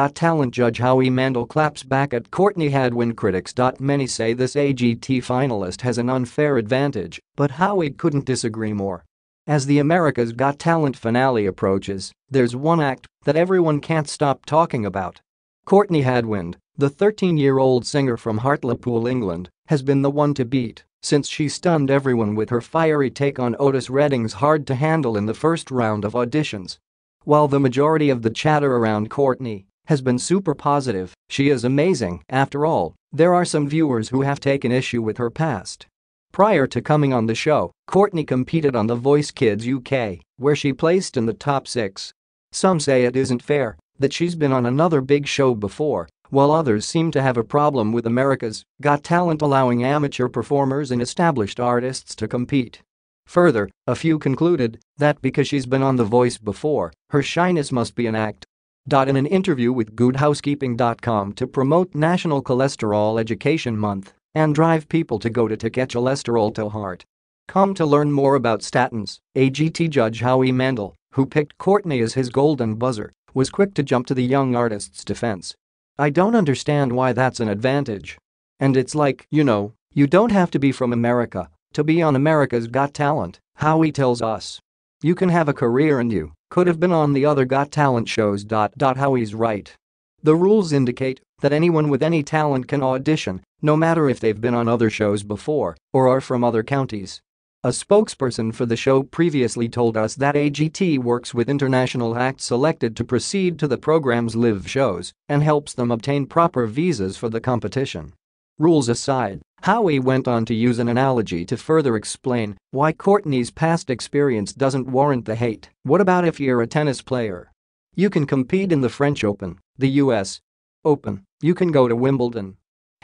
Talent judge Howie Mandel claps back at Courtney Hadwin critics. Many say this AGT finalist has an unfair advantage, but Howie couldn't disagree more. As the America's Got Talent finale approaches, there's one act that everyone can't stop talking about. Courtney Hadwin, the 13-year-old singer from Hartlepool, England, has been the one to beat since she stunned everyone with her fiery take on Otis Redding's Hard to Handle in the first round of auditions. While the majority of the chatter around Courtney has been super positive, she is amazing. After all, there are some viewers who have taken issue with her past. Prior to coming on the show, Courtney competed on The Voice Kids UK, where she placed in the top 6. Some say it isn't fair that she's been on another big show before, while others seem to have a problem with America's Got Talent allowing amateur performers and established artists to compete. Further, a few concluded that because she's been on The Voice before, her shyness must be an act. In an interview with GoodHousekeeping.com to promote National Cholesterol Education Month and drive people to go to get cholesterol to heart. Come to learn more about statins, AGT judge Howie Mandel, who picked Courtney as his golden buzzer, was quick to jump to the young artist's defense. "I don't understand why that's an advantage. And it's like, you don't have to be from America to be on America's Got Talent," Howie tells us. "You can have a career and you could have been on the other Got Talent shows." Howie's right. The rules indicate that anyone with any talent can audition, no matter if they've been on other shows before or are from other counties. A spokesperson for the show previously told us that AGT works with international acts selected to proceed to the program's live shows and helps them obtain proper visas for the competition. Rules aside, Howie went on to use an analogy to further explain why Courtney's past experience doesn't warrant the hate. "What about if you're a tennis player? You can compete in the French Open, the US Open, you can go to Wimbledon.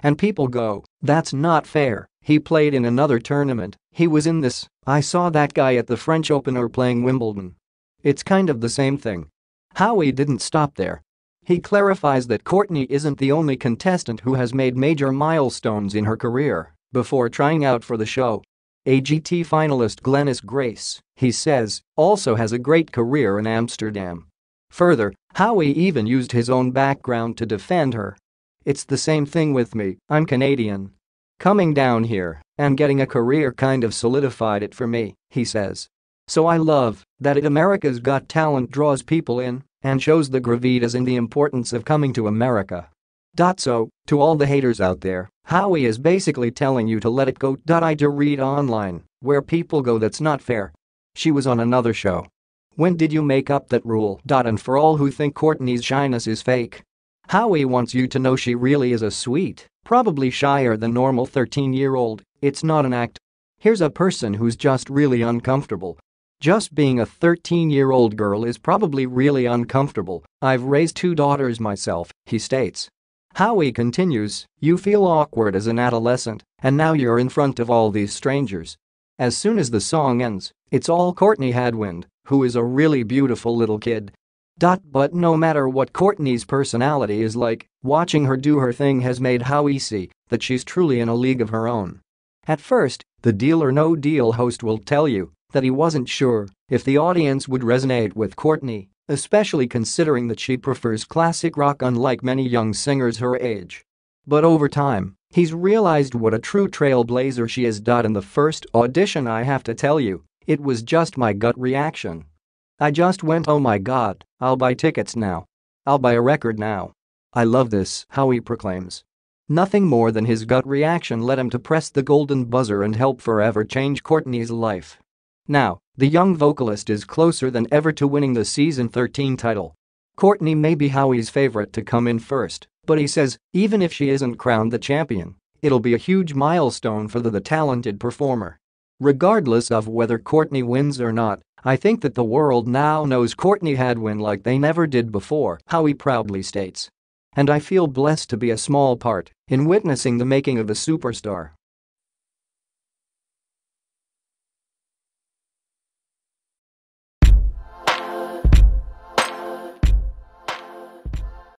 And people go, that's not fair, he played in another tournament, he was in this, I saw that guy at the French Open or playing Wimbledon." It's kind of the same thing. Howie didn't stop there. He clarifies that Courtney isn't the only contestant who has made major milestones in her career before trying out for the show. AGT finalist Glennis Grace, he says, also has a great career in Amsterdam. Further, Howie even used his own background to defend her. "It's the same thing with me, I'm Canadian. Coming down here and getting a career kind of solidified it for me," he says. "So I love that America's Got Talent draws people in and shows the gravitas and the importance of coming to America." So, to all the haters out there, Howie is basically telling you to let it go. I do read online where people go, "That's not fair. She was on another show. When did you make up that rule?" And for all who think Courtney's shyness is fake, Howie wants you to know she really is a sweet, probably shyer than normal 13-year-old, it's not an act. Here's a person who's just really uncomfortable. "Just being a 13-year-old girl is probably really uncomfortable. I've raised 2 daughters myself," he states. Howie continues, "You feel awkward as an adolescent, and now you're in front of all these strangers." As soon as the song ends, it's all Courtney Hadwin, who is a really beautiful little kid. But no matter what Courtney's personality is like, watching her do her thing has made Howie see that she's truly in a league of her own. At first, the Deal or No Deal host will tell you that he wasn't sure if the audience would resonate with Courtney, especially considering that she prefers classic rock unlike many young singers her age. But over time, he's realized what a true trailblazer she is. In the first audition, I have to tell you, it was just my gut reaction. I just went, oh my god, I'll buy tickets now. I'll buy a record now. I love this," Howie proclaims. Nothing more than his gut reaction led him to press the golden buzzer and help forever change Courtney's life. Now, the young vocalist is closer than ever to winning the season 13 title. Courtney may be Howie's favorite to come in first, but he says even if she isn't crowned the champion, it'll be a huge milestone for the talented performer. Regardless of whether Courtney wins or not, I think that the world now knows Courtney Hadwin like they never did before, Howie proudly states. And I feel blessed to be a small part in witnessing the making of a superstar.